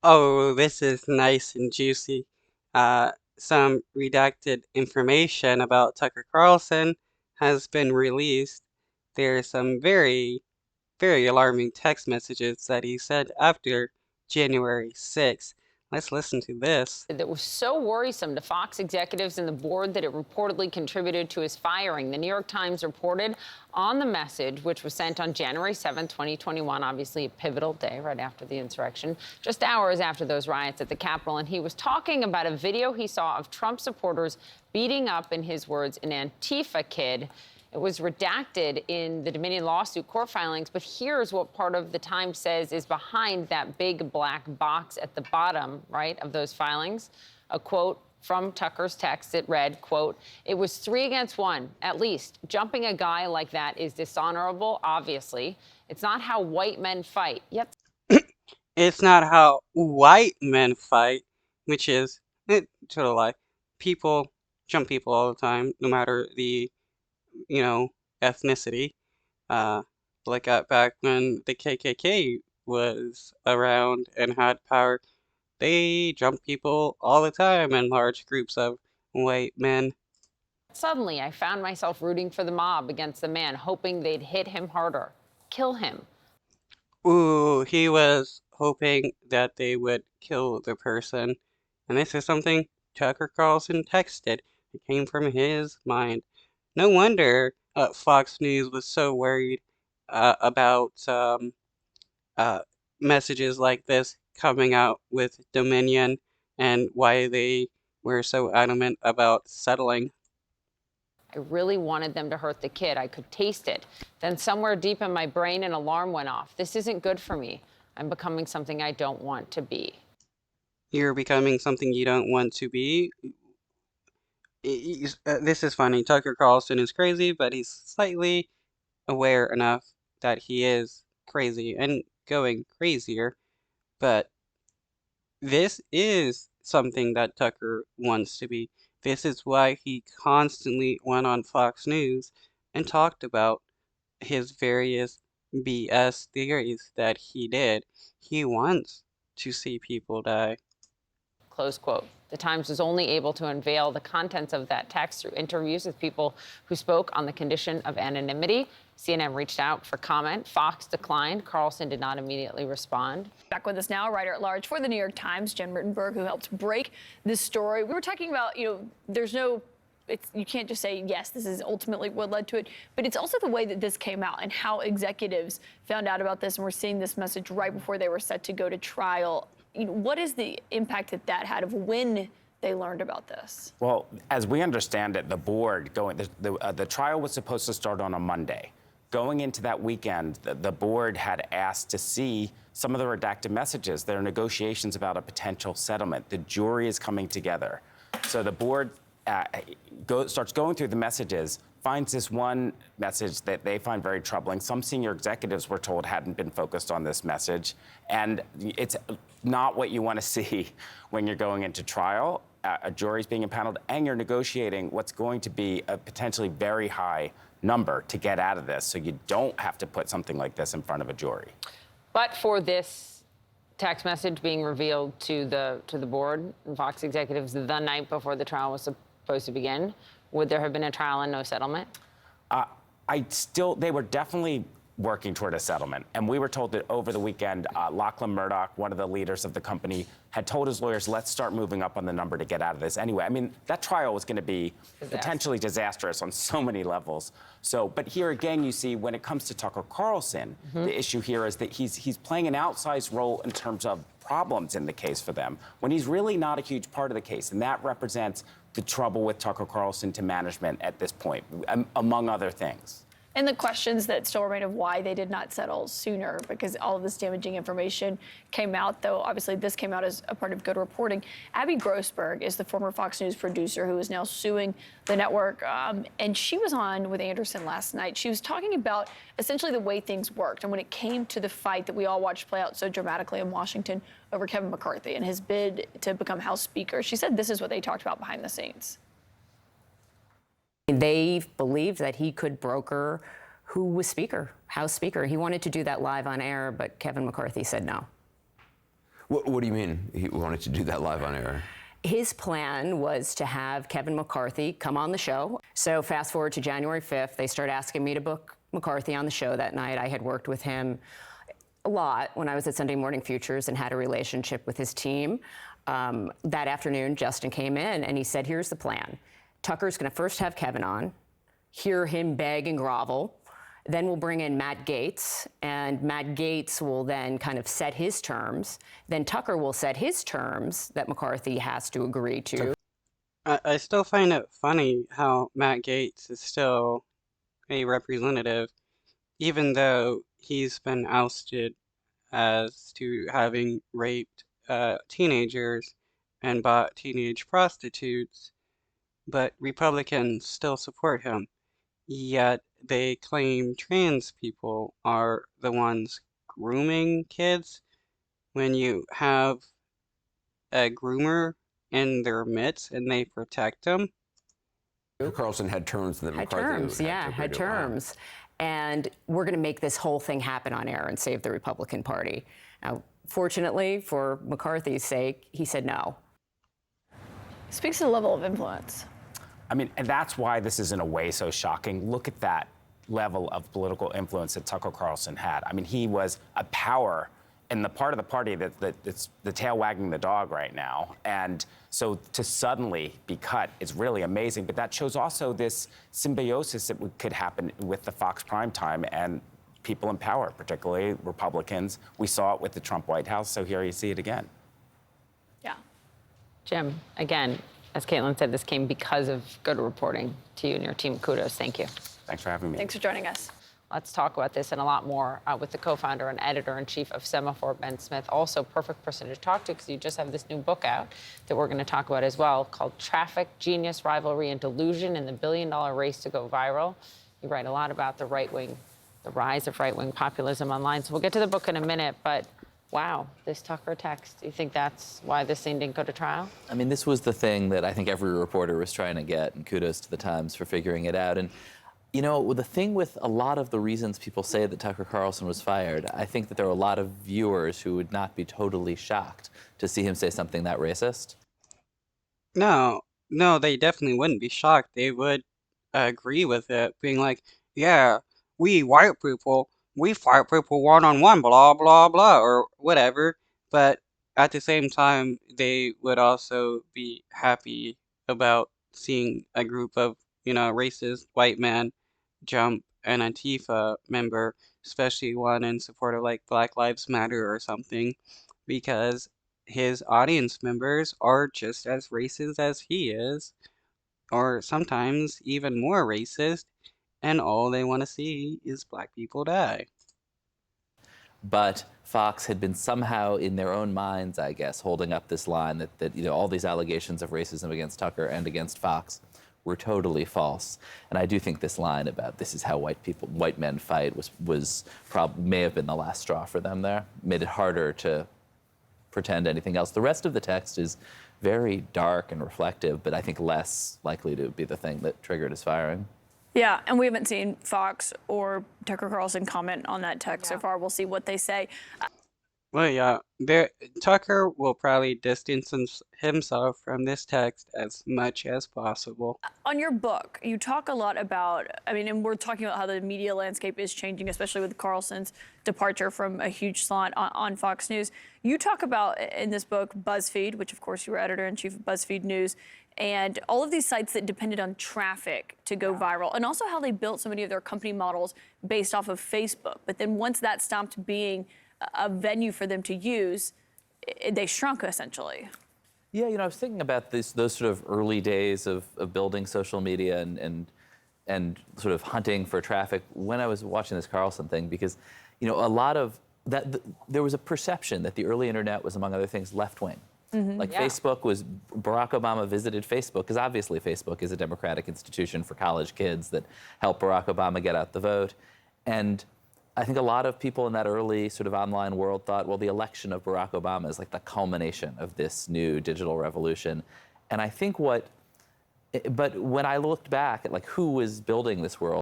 Oh, this is nice and juicy. Some redacted information about Tucker Carlson has been released. There are some very alarming text messages that he sent after January 6th. Let's listen to this. That was so worrisome to Fox executives and the board that it reportedly contributed to his firing. The New York Times reported on the message, which was sent on January 7th, 2021, obviously a pivotal day right after the insurrection, just hours after those riots at the Capitol. And he was talking about a video he saw of Trump supporters beating up, in his words, an Antifa kid. It was redacted in the Dominion lawsuit court filings, but here's what part of the Times says is behind that big black box at the bottom, right, of those filings. A quote from Tucker's text, it read, quote, "It was 3 against 1, at least. Jumping a guy like that is dishonorable, obviously. It's not how white men fight." Yet It's not how white men fight, which is total lie. People jump people all the time, no matter the ethnicity. Uh, back when the KKK was around and had power, they jumped people all the time in large groups of white men. suddenly I found myself rooting for the mob against the man, hoping they'd hit him harder, kill him. Ooh, he was hoping that they would kill the person. And this is something Tucker Carlson texted. It came from his mind. No wonder Fox News was so worried about uh, messages like this coming out with Dominion and why they were so adamant about settling. I really wanted them to hurt the kid. I could taste it. Then somewhere deep in my brain, an alarm went off. This isn't good for me. I'm becoming something I don't want to be. You're becoming something you don't want to be. This is funny. Tucker Carlson is crazy, but he's slightly aware enough that he is crazy and going crazier. But this is something that Tucker wants to be. This is why he constantly went on Fox News and talked about his various BS theories that he did. He wants to see people die. Close quote. The Times was only able to unveil the contents of that text through interviews with people who spoke on the condition of anonymity. CNN reached out for comment. Fox declined. Carlson did not immediately respond. Back with us now, writer at large for the New York Times, Jen Rittenberg, who helped break this story. We were talking about, you can't just say, yes, this is ultimately what led to it, but it's also the way that this came out and how executives found out about this. And we're seeing this message right before they were set to go to trial. What is the impact that had of when they learned about this? Well, as we understand it, the board the trial was supposed to start on a Monday. Going into that weekend, the board had asked to see some of the redacted messages. There are negotiations about a potential settlement. The jury is coming together. So the board starts going through the messages, finds this one message that they find very troubling. Some senior executives were told hadn't been focused on this message. And it's not what you want to see when you're going into trial. A jury's being impaneled, and you're negotiating what's going to be a potentially very high number to get out of this, so you don't have to put something like this in front of a jury. But for this text message being revealed to the board and Fox executives the night before the trial was supposed to begin, would there have been a trial and no settlement? They were definitely working toward a settlement. And we were told that over the weekend, Lachlan Murdoch, one of the leaders of the company, had told his lawyers, let's start moving up on the number to get out of this anyway. I mean, that trial was going to be potentially disastrous on so many levels. But here again, you see, when it comes to Tucker Carlson, the issue here is that he's playing an outsized role in terms of problems in the case for them, when he's really not a huge part of the case. And that represents the trouble with Tucker Carlson to management at this point, among other things. And the questions that still remain of why they did not settle sooner, because all of this damaging information came out, though obviously this came out as a part of good reporting. Abby Grossberg is the former Fox News producer who is now suing the network, and she was on with Anderson last night. She was talking about essentially the way things worked, and when it came to the fight that we all watched play out so dramatically in Washington over Kevin McCarthy and his bid to become House Speaker, she said this is what they talked about behind the scenes. They believed that he could broker who was Speaker, House Speaker. He wanted to do that live on air, but Kevin McCarthy said no. What do you mean he wanted to do that live on air? His plan was to have Kevin McCarthy come on the show. So fast forward to January 5th, they start asking me to book McCarthy on the show that night. I had worked with him a lot when I was at Sunday Morning Futures and had a relationship with his team. That afternoon, Justin came in and he said, here's the plan. Tucker's gonna first have Kevin on, hear him beg and grovel. Then we'll bring in Matt Gaetz, and Matt Gaetz will then kind of set his terms. Then Tucker will set his terms that McCarthy has to agree to. I still find it funny how Matt Gaetz is still a representative, even though he's been ousted as to having raped teenagers and bought teenage prostitutes, but Republicans still support him. Yet they claim trans people are the ones grooming kids when you have a groomer in their midst and they protect them. Carlson had terms that Had McCarthy terms, had yeah, to agree had to. terms. And we're going to make this whole thing happen on air and save the Republican Party. Now, fortunately, for McCarthy's sake, he said no. Speaks to the level of influence. I mean, and that's why this is in a way so shocking. Look at that level of political influence that Tucker Carlson had. I mean, he was a power in the part of the party that's the tail wagging the dog right now. And so to suddenly be cut is really amazing. But that shows also this symbiosis that could happen with the Fox primetime and people in power, particularly Republicans. We saw it with the Trump White House, so here you see it again. Yeah. Jim, again, as Caitlin said, this came because of good reporting. To you and your team, kudos. Thank you. Thanks for having me. Thanks for joining us. Let's talk about this and a lot more with the co-founder and editor-in-chief of Semaphore, Ben Smith. Also, perfect person to talk to because you just have this new book out that we're going to talk about as well called Traffic, Genius, Rivalry, and Delusion in the Billion-Dollar Race to Go Viral. You write a lot about the right-wing, the rise of right-wing populism online. So we'll get to the book in a minute, but wow, this Tucker text, do you think that's why this thing didn't go to trial? I mean, this was the thing that I think every reporter was trying to get, and kudos to the Times for figuring it out. And you know, the thing with a lot of the reasons people say that Tucker Carlson was fired, I think that there are a lot of viewers who would not be totally shocked to see him say something that racist. No, they definitely wouldn't be shocked. They would agree with it, being like, yeah, we white people, we fight people one-on-one, blah, blah, blah, or whatever. But at the same time, they would also be happy about seeing a group of, racist white men jump an Antifa member, especially one in support of like Black Lives Matter or something, because his audience members are just as racist as he is, or sometimes even more racist, and all they want to see is black people die. But Fox had been somehow in their own minds, I guess, holding up this line that all these allegations of racism against Tucker and against Fox were totally false. And I do think this line about this is how white men fight may have been the last straw for them there. Made it harder to pretend anything else. The rest of the text is very dark and reflective, but I think less likely to be the thing that triggered his firing. Yeah, and we haven't seen Fox or Tucker Carlson comment on that text so far. We'll see what they say. Well, yeah, Tucker will probably distance himself from this text as much as possible. On your book, you talk a lot about, and we're talking about how the media landscape is changing, especially with Carlson's departure from a huge slot on Fox News. You talk about, in this book, BuzzFeed, which of course you were editor-in-chief of BuzzFeed News, and all of these sites that depended on traffic to go viral, and also how they built so many of their company models based off of Facebook. But then once that stopped being a venue for them to use, they shrunk essentially. Yeah, I was thinking about those sort of early days of building social media and sort of hunting for traffic when I was watching this Carlson thing, because a lot of that there was a perception that the early internet was, among other things, left-wing. Facebook was, Barack Obama visited Facebook because obviously Facebook is a democratic institution for college kids that helped Barack Obama get out the vote. And I think a lot of people in that early sort of online world thought, well, the election of Barack Obama is like the culmination of this new digital revolution. And I think but when I looked back at like who was building this world,